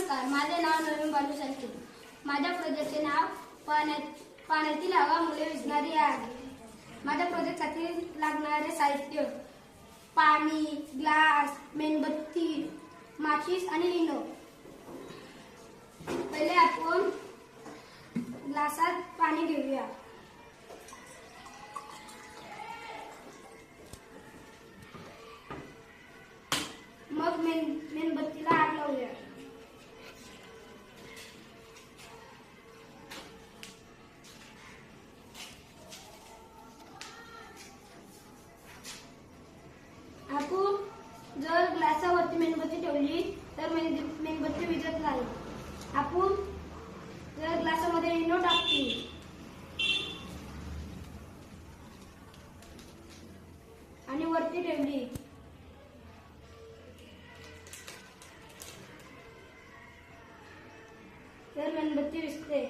नमस्कार, माझे नाव नवीन बालू संकेत. माझ्या प्रोजेक्टचे नाव पाण्यातील हवा मुले विझणारी आहे. माझ्या प्रोजेक्टसाठी लागणारे साहित्य पाणी, ग्लास, मेणबत्ती, माचीस आणि लिनो. पहिले आपण ग्लासात पाणी घेऊया. मग मेणबत्तीला आग लावूया. आपण जर ग्लासावरती मेणबत्ती ठेवली तर मेणबत्ती विझत नाही. आपण जर ग्लासामध्ये इनो टाकली आणि वरती ठेवली तर मेणबत्ती विझते.